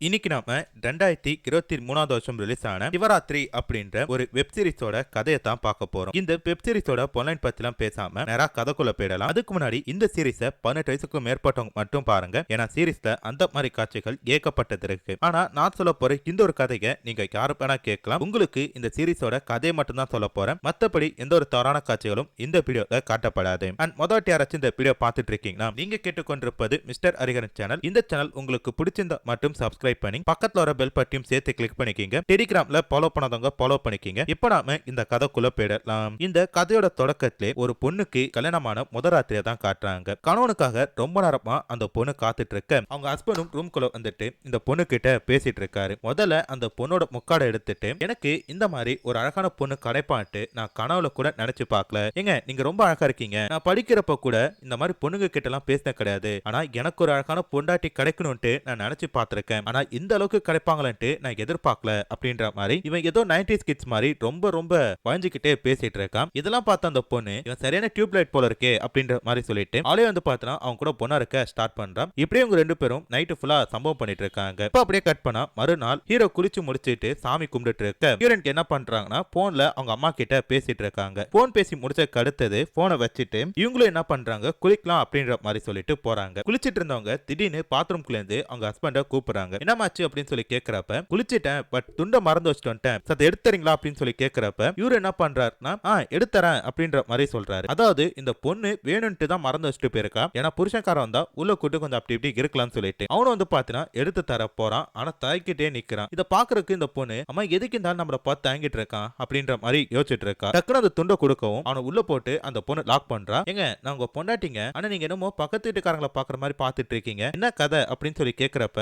இன்னைக்கு நாம 2023 வருஷம் ரிலீஸ் ஆன சிவராத்திரி அப்படின்ற ஒரு வெப் சீரிஸோட கதையை தான் பார்க்க போறோம். இந்த வெப் சீரிஸோட பொன்லைன் பத்திலாம் பேசாம நேரா கதைக்குள்ள போயிடலாம். அதுக்கு முன்னாடி இந்த சீரிஸை 18 வயசுக்கு மேற்பட்டவங்க மட்டும் பாருங்க. ஏன்னா சீரிஸ்ல அந்த மாதிரி காட்சிகள் ஏகப்பட்டது இருக்கு. ஆனா நான் சொல்ல போற இந்த ஒரு கதையை நீங்க யாரு வேணா கேட்கலாம். உங்களுக்கு இந்த சீரிஸோட கதையை மட்டும் தான் சொல்ல போறேன். மத்தபடி எந்த ஒரு தவறான காட்சிகளும் இந்த வீடியோல காட்டப்படாது. அண்ட் முதல் யாராச்சும் இந்த வீடியோ பார்த்துட்டு இருக்கீங்கன்னா நீங்க கேட்டுக்கொண்டிருப்பது மிஸ்டர் ஹரிஹரன் சேனல். இந்த சேனல் உங்களுக்கு பிடிச்சிருந்தா மட்டும் சப்ஸ்கிரைப் பண்ணி பக்கத்துல வர பெல் பட்டியும் சேர்த்து கிளிக் பண்ணிக்கீங்க. டெலிகிராம்ல ஃபாலோ பண்ணாதவங்க ஃபாலோ பண்ணிக்கீங்க. இப்போ நாம இந்த கதைக்குள்ள போயிடலாம். இந்த கதையோட தொடக்கத்திலே ஒரு பொண்ணுக்கு கல்யாணமான முதல் ராத்திரியை தான் காட்டுறாங்க. கணவனுக்காக ரொம்ப நேரமா அந்த பொண்ணு காத்துட்டு இருக்க அவங்க ஹஸ்பண்டும் ரூம்குள்ள வந்துட்டு இந்த பொண்ணு கிட்ட பேசிட்டு இருக்காரு. முதல்ல அந்த பொண்ணோட முக்காடை எடுத்துட்டு எனக்கு இந்த மாதிரி ஒரு அழகான பொண்ணு கிடைப்பான்ட்டு நான் கனவுல கூட நினைச்சு பார்க்கல. ஏங்க நீங்க ரொம்ப அழகா இருக்கீங்க. நான் படிக்கிறப்ப கூட இந்த மாதிரி பொண்ணுங்க கிட்ட எல்லாம் பேசின கிடையாது. ஆனா எனக்கு ஒரு அழகான பொண்டாட்டி கிடைக்கணும்ட்டு நான் நினைச்சு பார்த்திருக்கேன். ஆனா இந்த அளவுக்கு கிடைப்பாங்களான்ட்டு நான் எதிர்பார்க்கல அப்படின்ற மாதிரி இவன் ஏதோ 90s கிட்ஸ் மாதிரி ரொம்ப வளைஞ்சுக்கிட்டே பேசிட்டு இருக்கான். இதெல்லாம் பார்த்த அந்த பொண்ணு இவன் சரியான டியூப் லைட் போல இருக்கே அப்படின்ற மாதிரி சொல்லிட்டு அவளே வந்து பார்த்தனா அவங்க கூட பொண்ணா இருக்க ஸ்டார்ட் பண்றான். இப்படியே அவங்க ரெண்டு பேரும் நைட்டு ஃபுல்லா சம்பவம் பண்ணிட்டு இருக்காங்க. இப்ப அப்படியே கட் பண்ணா மறுநாள் ஹீரோ குளிச்சு முடிச்சிட்டு சாமி கும்பிட்டு இருக்க ஹீரோயின் என்ன பண்றாங்கன்னா போன்ல அவங்க அம்மா கிட்ட பேசிட்டு இருக்காங்க. போன் பேசி முடிச்சதுக்கு அடுத்தது போனை வச்சுட்டு இவங்களும் என்ன பண்றாங்க குளிக்கலாம் அப்படின்ற மாதிரி சொல்லிட்டு போறாங்க. குளிச்சிட்டு இருந்தவங்க திடீர்னு பாத்ரூம்குள்ள இருந்து அவங்க ஹஸ்பண்ட கூப்பிடுறாங்க. என்னமாச்சு அப்படின்னு சொல்லி கேக்குறப்ப குளிச்சிட்டேன் பட் துண்டை மறந்து வச்சுட்டு வந்துட்டேன், சத்த எடுத்துறீங்களா அப்படின்னு சொல்லி கேக்குறப்ப இவரு என்ன பண்றாருன்னா எடுத்துறேன் அப்படின்ற மாதிரி சொல்றாரு. அதாவது இந்த பொண்ணு வேணும்ட்டு தான் மறந்து வச்சுட்டு போயிருக்கா. ஏன்னா புருஷன்காரன் வந்தா உள்ள கூட்டு கொஞ்சம் அப்படி இப்படி இருக்கலாம்னு சொல்லிட்டு அவனும் வந்து பாத்தீங்கன்னா எடுத்து தர போறான். ஆனா தயக்கிட்டே நிக்கிறான். இதை பாக்குறதுக்கு இந்த பொண்ணு அம்மா எதுக்கு இருந்தாலும் நம்மள பார்த்து தயங்கிட்டு இருக்கான் அப்படின்ற மாதிரி யோசிச்சுட்டு இருக்கா. டக்குனு அந்த துண்டை கொடுக்கவும் அவனை உள்ள போட்டு அந்த பொண்ணு லாக் பண்றா. ஏங்க நான் உங்க பொண்டாட்டிங்க, ஆனா நீங்க என்னமோ பக்கத்து வீட்டுக்காரங்களை பாக்குற மாதிரி பாத்துட்டு இருக்கீங்க, என்ன கதை அப்படின்னு சொல்லி கேக்குறப்ப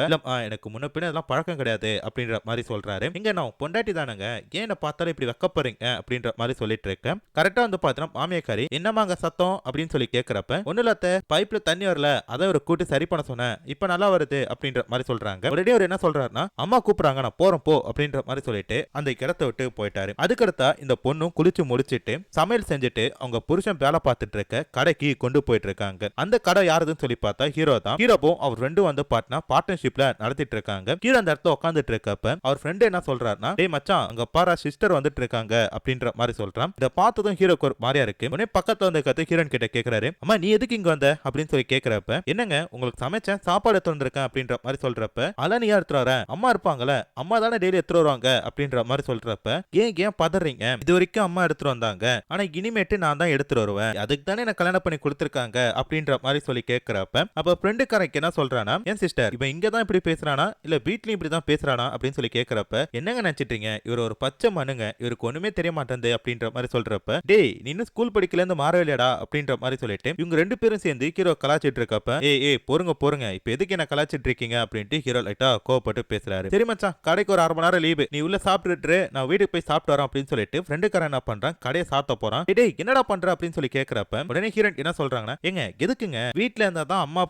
எனக்கு முன்ன பின்ன இதெல்லாம் பழக்கம் கிடையாது அப்படின்ற மாதிரி சொல்றாரு. இங்க நான் பொண்டாட்டி தானங்க, ஏன் என்ன பார்த்தாலும் இப்படி வெக்கப்படுறீங்க அப்படின்ற மாதிரி சொல்லிட்டு இருக்கேன். கரெக்டா வந்து பாத்தீங்கன்னா மாமியாக்காரி என்னமாங்க சத்தம் அப்படின்னு சொல்லி கேக்குறப்ப ஒண்ணு இல்லாத பைப்ல தண்ணி வரல, அதை ஒரு கூட்டி சரி பண்ண சொன்னேன், இப்ப நல்லா வருது அப்படின்ற மாதிரி சொல்றாங்க. உடனே அவர் என்ன சொல்றாருன்னா அம்மா கூப்பிடுறாங்க நான் போறேன் போ அப்படின்ற மாதிரி சொல்லிட்டு அந்த இடத்த விட்டு போயிட்டாரு. அதுக்கடுத்தா இந்த பொண்ணும் குளிச்சு முடிச்சிட்டு சமையல் செஞ்சுட்டு அவங்க புருஷன் வேலை பார்த்துட்டு இருக்க கடைக்கு கொண்டு போயிட்டு இருக்காங்க. அந்த கடை யாருதுன்னு சொல்லி பார்த்தா ஹீரோ தான். ஹீரோவும் அவர் ரெண்டும் வந்து பாட்னா பார்ட்னர்ஷிப்ல நடத்திட்டு இருக்காங்க. ஹீரோ அந்த இடத்துல உட்காந்துட்டு இருக்கப்ப அவர் ஃப்ரெண்ட் என்ன சொல்றாருன்னா டேய் மச்சான் அங்க பாரா சிஸ்டர் வந்துட்டு இருக்காங்க அப்படின்ற மாதிரி சொல்றான். இத பார்த்ததும் ஹீரோக்கு ஒரு மாதிரியா இருக்கு. உடனே பக்கத்துல வந்து கத்து ஹீரோன் கிட்ட கேக்குறாரு அம்மா நீ எதுக்கு இங்க வந்த அப்படின்னு சொல்லி கேக்குறப்ப என்னங்க உங்களுக்கு சமைச்சேன் சாப்பாடு எடுத்து வந்திருக்கேன் அப்படின்ற மாதிரி சொல்றப்ப அல நீ எடுத்துட்டு வர அம்மா இருப்பாங்கல்ல, அம்மா தானே டெய்லி எடுத்துட்டு வருவாங்க அப்படின்ற மாதிரி சொல்றப்ப ஏன் பதறீங்க, இது வரைக்கும் அம்மா எடுத்துட்டு வந்தாங்க, ஆனா இனிமேட்டு நான் தான் எடுத்துட்டு வருவேன், அதுக்கு தானே நான் கல்யாணம் பண்ணி கொடுத்துருக்காங்க அப்படின்ற மாதிரி சொல்லி கேக்குறப்ப அப்ப ஃப்ரெண்டுக்காரங்க என்ன சொல்றானா ஏன் சிஸ்டர் இவன் இங்க தான் இப்படி பேசுறானா இல்ல வீட்லயும் இப்படிதான் பேசுறானா அப்படின்னு சொல்லி கேக்குறப்ப என்னங்க நினைச்சிட்டீங்க இவர் ஒரு பச்சை மனுங்க, இவருக்கு ஒண்ணுமே தெரிய மாட்டேங்குது அப்படின்ற மாதிரி சொல்றப்ப டேய் நீ இன்னும் ஸ்கூல் படிக்கல இருந்து மாறவில்லையடா அப்படின்ற மாதிரி சொல்லிட்டு இவங்க ரெண்டு பேரும் சேர்ந்து ஹீரோ கலாச்சிட்டு இருக்கப்ப ஏய் பொறுங்க இப்ப எதுக்கு என்ன கலாச்சிட்டு இருக்கீங்க அப்படின்ட்டு ஹீரோ லைட்டா கோவப்பட்டு பேசுறாரு. சரி மச்சான் கடைக்கு ஒரு 1/2 மணி நேரம் லீவு, நீ உள்ள சாப்பிட்டுட்டு நான் வீட்டுக்கு போய் சாப்பிட்டு வரேன் அப்படின்னு சொல்லிட்டு ஃப்ரெண்டுக்காரன் என்ன பண்றான் கடையை சாத்த போறான். டேய் என்னடா பண்ற அப்படின்னு சொல்லி கேக்குறப்ப உடனே ஹீரோயின் என்ன சொல்றாங்கன்னா ஏங்க எதுக்குங்க வீட்டுல இருந்தா தான் அம்மா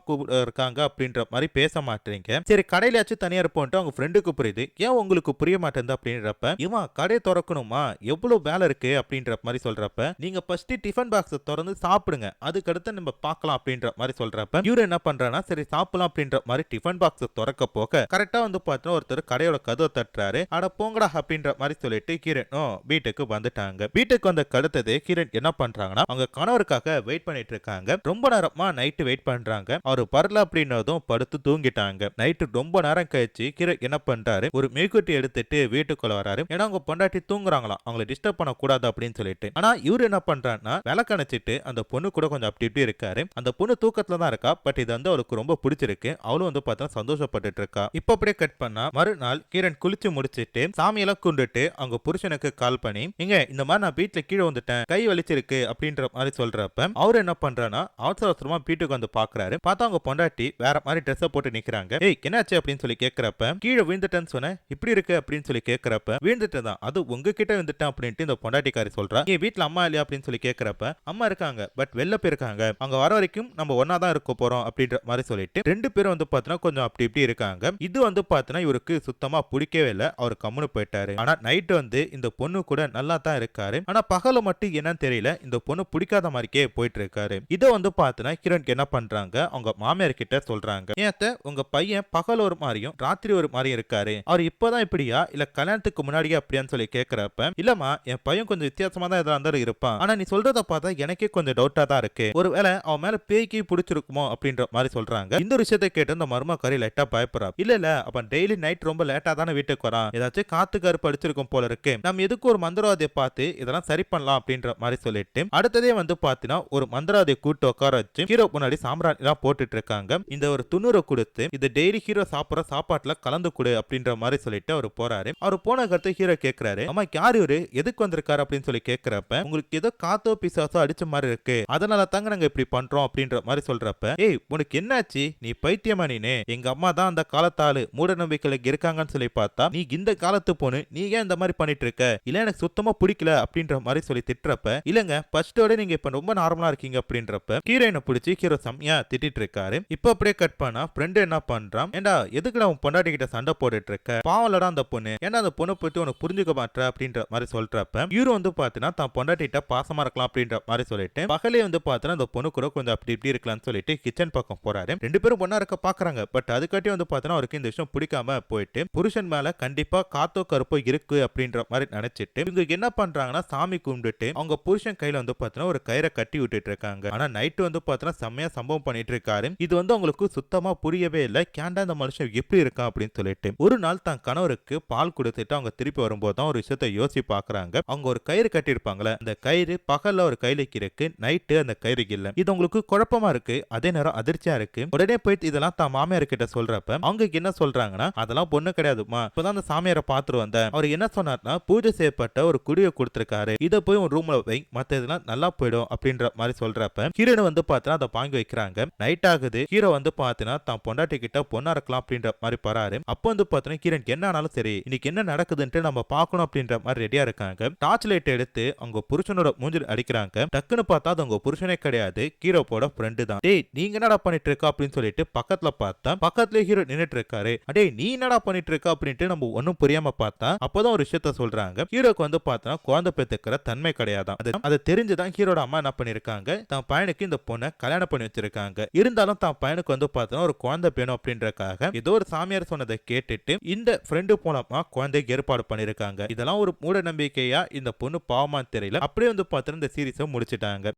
இருக்காங்க அப்படின்ற மாதிரி பேச மாட்டீங்க, சரி கடையிலாச்சும் தனியா இருப்போம்ட்டு அவங்க ஃப்ரெண்டுக்கு புரியுது, ஏன் உங்களுக்கு புரிய மாட்டேங்குது அப்படின்றப்ப இவன் கடை திறக்கணுமா எவ்வளவு வேலை இருக்கு அப்படின்ற மாதிரி சொல்றப்ப நீங்க ஃபர்ஸ்ட் டிஃபன் பாக்ஸ் திறந்து சாப்பிடுங்க அதுக்கடுத்து நம்ம பார்க்கலாம் அப்படின்ற மாதிரி சொல்றப்ப இவரு என்ன பண்றானா சரி சாப்பிடலாம் அப்படின்ற மாதிரி டிஃபன் பாக்ஸ் திறக்க போக கரெக்டா வந்து பார்த்தா ஒருத்தர் கடையோட கதவை தட்டுறாரு. அட போங்கடா அப்படின்ற மாதிரி சொல்லிட்டு ஹீரோனும் வீட்டுக்கு வந்துட்டாங்க. வீட்டுக்கு வந்த அடுத்தது ஹீரோன் என்ன பண்றாங்கன்னா அவங்க கணவருக்காக வெயிட் பண்ணிட்டு இருக்காங்க. ரொம்ப நேரமா நைட்டு வெயிட் பண்றாங்க. அவர் வரல அப்படின்னதும் படுத்து தூங்கிட்டாங்க. நைட்டு ரொம்ப நேரம் கழிச்சு ஹீரோ என்ன பண்றாரு ஒரு மெய்குட்டி எடுத்துட்டு வீட்டுக்குள்ள வராரு. ஏன்னா அவங்க பொண்டாட்டி தூங்குறாங்களாம், அவங்களை டிஸ்டர்ப் பண்ண கூடாது அப்படின்னு சொல்லிட்டு. ஆனா இவரு என்ன பண்றாருன்னா விளக்கணைச்சிட்டு அந்த பொண்ணு கூட கொஞ்சம் அப்படி இப்படி இருக்காரு. அந்த பொண்ணு தூக்கத்துல தான் இருக்கா, பட் இது வந்து அவளுக்கு ரொம்ப பிடிச்சிருக்கு. அவளும் வந்து பார்த்தா சந்தோஷப்பட்டு இருக்கா. இப்ப அப்படியே கட் பண்ணா மறுநாள் கிரண் குளிச்சு முடிச்சிட்டு சாமியெல்லாம் கும்பிட்டு அவங்க புருஷனுக்கு கால் பண்ணி இங்க இந்த மாதிரி நான் வீட்டுல கீழே வந்துட்டேன் கை வலிச்சிருக்கு அப்படின்ற மாதிரி சொல்றப்ப அவர் என்ன பண்றானா அவசரமா வீட்டுக்கு வந்து பாக்குறாரு. பார்த்தா அவங்க பொண்டாட்டி வேற மாதிரி ட்ரெஸ் போட்டு நிக்கிறாங்க. ஏய் என்னாச்சு அப்படின்னு சொல்லி கேக்குறப்ப கீழே விழுந்துட்டேன்னு சொன்னேன் இப்படி இருக்கு அப்படின்னு சொல்லி கேக்குறப்ப விழுந்துட்டு தான் அது உங்ககிட்ட விழுந்துட்டேன் அப்படின்ட்டு இந்த பொண்டாட்டிக்காரி சொல்றா. ஏன் வீட்டுல அம்மா இல்லையா அப்படின்னு சொல்லி கேக்குறப்ப அம்மா இருக்காங்க பட் வெளில போயிருக்காங்க, அவங்க வர வரைக்கும் நம்ம ஒன்னா தான் இருக்க போறோம் அப்படின்ற மாதிரி சொல்லிட்டு ரெண்டு பேரும் வந்து பாத்தீங்கன்னா கொஞ்சம் அப்படி இப்படி இருக்காங்க. இது வந்து பாத்தீங்கன்னா இவருக்கு சுத்தமா பிடிக்கவே இல்லை, அவர் கம்முன்னு போயிட்டாரு. ஆனா நைட் வந்து இந்த பொண்ணு கூட நல்லா தான் இருக்காரு. ஆனா பகல மட்டும் என்னன்னு தெரியல இந்த பொண்ணு பிடிக்காத மாதிரிக்கே போயிட்டு இருக்காரு. இதை வந்து பாத்தீங்கன்னா கிரண்க்கு என்ன பண்றாங்க அவங்க மாமியார் கிட்ட சொல்றாங்க, ஏத்த உங்க பையன் பகல் ஒரு மாதிரி மாதிரியும் ராத்திரி ஒரு மாதிரி இருக்காரு. அவர் இப்பதான் இப்படியா இல்ல கல்யாணத்துக்கு முன்னாடியே அப்படியான்னு சொல்லி கேக்குறப்ப, இல்லம்மா என் பையன் கொஞ்சம் வித்தியாசமா தான் எதா இருந்தாலும் இருப்பான். ஆனா நீ சொல்றத பார்த்தா எனக்கே கொஞ்சம் டவுட்டா தான் இருக்கு. ஒருவேளை அவன் மேல பேய்க்கு பிடிச்சிருக்குமோ அப்படின்ற மாதிரி சொல்றாங்க. இந்த விஷயத்தை கேட்டு இந்த மருமக்காரி லைட்டா பயப்படுறா. இல்ல அவன் டெய்லி நைட் ரொம்ப லேட்டா தானே வீட்டுக்கு வரான். ஏதாச்சும் காத்து கருப்பு அடிச்சிருக்கும் போல இருக்கு. நம்ம எதுக்கு ஒரு மந்திரவாதியை பார்த்து இதெல்லாம் சரி பண்ணலாம் அப்படின்ற மாதிரி சொல்லிட்டு அடுத்ததே வந்து பாத்தீங்கன்னா ஒரு மந்திரவாதியை கூட்டு உட்கார வச்சு ஹீரோ முன்னாடி சாம்பிராணி எல்லாம் போட்டுட்டு இருக்காங்க. இந்த ஒரு துணுரை கொடுத்து இது டெய்லி ஹீரோ சாப்பிடுற சாப்பாட்டுல கலந்து கொடு அப்படின்ற மாதிரி சொல்லிட்டு அவர் போறாரு. அவர் போன கருத்து ஹீரோ கேட்கிறாரு, அம்மா யார் இவரு எதுக்கு வந்திருக்காரு அப்படின்னு சொல்லி கேட்கிறப்ப, உங்களுக்கு ஏதோ காத்தோ பிசாசோ அடிச்ச மாதிரி இருக்கு, அதனால தாங்க நாங்க இப்படி பண்றோம் அப்படின்ற மாதிரி சொல்றப்ப, ஏய் உனக்கு என்னாச்சு, நீ பைத்தியமா நீனு, எங்க அம்மா தான் அந்த காலத்தாலு மூட நம்பிக்கைகளுக்கு இருக்காங்கன்னு சொல்லி பார்த்தா நீ இந்த காலத்து பொண்ணு, நீ ஏன் இந்த மாதிரி பண்ணிட்டு இருக்க, இல்ல எனக்கு சுத்தமா பிடிக்கல அப்படின்ற மாதிரி சொல்லி திட்டுறப்ப, இல்லங்க ஃபர்ஸ்டோட நீங்க இப்ப ரொம்ப நார்மலா இருக்கீங்க அப்படின்றப்ப ஹீரோயினை பிடிச்சி ஹீரோ செம்மையா திட்டிட்டு இருக்காரு. இப்ப அப்படியே கட் பண்ணா ஃப்ரெண்ட் என்ன பண்றான், ஏண்டா எதுக்குடா உன் பொண்டாட்டி கிட்ட சண்டை போட்டுட்டு இருக்க, பாவலடா அந்த பொண்ணு, ஏன்னா அந்த பொண்ணை போயிட்டு உனக்கு புரிஞ்சுக்க மாட்டேற அப்படின்ற மாதிரி சொல்றப்ப ஹீரோ வந்து பாத்தீங்கன்னா தான் பொண்டாட்டிட்ட பாசமா இருக்கலாம் அப்படின்ற மாதிரி சொல்லிட்டு பகலே வந்து பாத்தீங்கன்னா அந்த பொண்ணு கூட கொஞ்சம் அப்படி இப்படி இருக்கலாம்னு சொல்லிட்டு கிச்சன் பக்கம் போறாரு. ரெண்டு பேரும் பொண்ணா இருக்க பாக்குறாங்க. பட் அதுக்காட்டி வந்து பாத்தீங்கன்னா அவருக்கு இந்த விஷயம் பிடிக்காம போயிட்டு புருஷன் மேல கண்டிப்பா காத்தோ கருப்போ இருக்கு அப்படின்ற மாதிரி நினைச்சிட்டு இவங்க என்ன பண்றாங்கன்னா சாமி கும்பிட்டுட்டு அவங்க புருஷன் கையில வந்து பாத்தீங்கன்னா ஒரு கயிறை கட்டி விட்டுட்டு இருக்காங்க. ஆனா நைட் வந்து பாத்தீங்கன்னா செம்மையா சம்பவம் பண்ணிட்டு இருக்காரு. இது வந்து அவங்களுக்கு சுத்தமா புரியவே இல்லை. கேண்டா இந்த மனுஷன் எப்படி இருக்கான் அப்படின்னு சொல்லிட்டு ஒரு நாள் தான் கணவருக்கு பால் கொடுத்துட்டு அவங்க திருப்பி வரும்போது தான் ஒரு விஷயத்தை யோசிச்சு பாக்குறாங்க. அவங்க ஒரு கயிறு கட்டி இருப்பாங்களே, அந்த கயிறு பகல்ல ஒரு கையிலுக்கு இருக்கு, நைட்டு அந்த கயிறு இல்ல. இது உங்களுக்கு குழப்பமா இருக்கு, அதே நேரம் அதிர்ச்சியா இருக்கு. உடனே போயிட்டு இதெல்லாம் தான் மாமியார் கிட்ட சொல்றப்ப அவங்க என்ன சொல்றாங்கன்னா, அதெல்லாம் பொண்ணு கிடையாதுமா, இப்பதான் அந்த சாமியாரை பாத்துட்டு வந்தேன், அவர் என்ன சொன்னார்னா பூஜை செய்யப்பட்ட ஒரு குடியை கொடுத்திருக்காரு, இதை போய் ஒரு ரூம்ல வை, மத்த இதெல்லாம் நல்லா போயிடும் அப்படின்ற மாதிரி சொல்றப்ப ஹீரோன் வந்து பாத்தீங்கன்னா அதை வாங்கி வைக்கிறாங்க. நைட் ஆகுது. ஹீரோ வந்து பாத்தீங்கன்னா தான் பொண்டாட்டி கிட்ட பொண்ணா இருக்கலாம் அப்படின்ற மாதிரி பராரு. அப்போ வந்து பாத்தீங்கன்னா ஹீரோன் என்ன ஆனாலும் சரி இன்னைக்கு என்ன நடக்குதுன்ட்டு நம்ம பார்க்கணும் அப்படின்ற மாதிரி ரெடியா இருக்காங்க. டார்ச் லைட் எடுத்து அவங்க புருஷனோட மூஞ்சில் அடிக்கிறாங்க. டக்குன்னு பார்த்தா அது அவங்க புருஷனே கிடையாது, ஹீரோவோட ஃப்ரெண்டு தான். டேய் நீங்க என்னடா பண்ணிட்டு இருக்க அப்படின்னு சொல்லிட்டு பக்கத்துல பார்த்தா பக்கத்துல ஹீரோ நின்னுட்டு இருக்காரு. அடே நீ என்னடா பண்ணிட்டு இருக்க அப்படின்ட்டு நம்ம ஒன்னும் புரியாம பார்த்தா அப்பதான் ஒரு விஷயத்த சொல்றாங்க. ஹீரோக்கு வந்து பார்த்தா குழந்தை பெத்துக்கிற தன்மை கிடையாதான். அது தெரிஞ்சுதான் ஹீரோட அம்மா என்ன பண்ணிருக்காங்க, தான் பையனுக்கு இந்த பொண்ணை கல்யாணம் பண்ணி வச்சிருக்காங்க. இருந்தாலும் தான் பையனுக்கு வந்து பார்த்தா ஒரு குழந்தை வேணும் அப்படின்றக்காக ஏதோ ஒரு சாமியார் சொன்னதை கேட்டுட்டு இந்த ஃப்ரெண்டு மூலமா குழந்தைக்கு ஏற்பாடு பண்ணிருக்காங்க. இதெல்லாம் ஒரு மூட நம்பிக்கையா இந்த பொண்ணு பாவமா தெரியல. அப்படியே வந்து பார்த்தா இந்த சீரிஸை முடிச்சிட்டாங்க.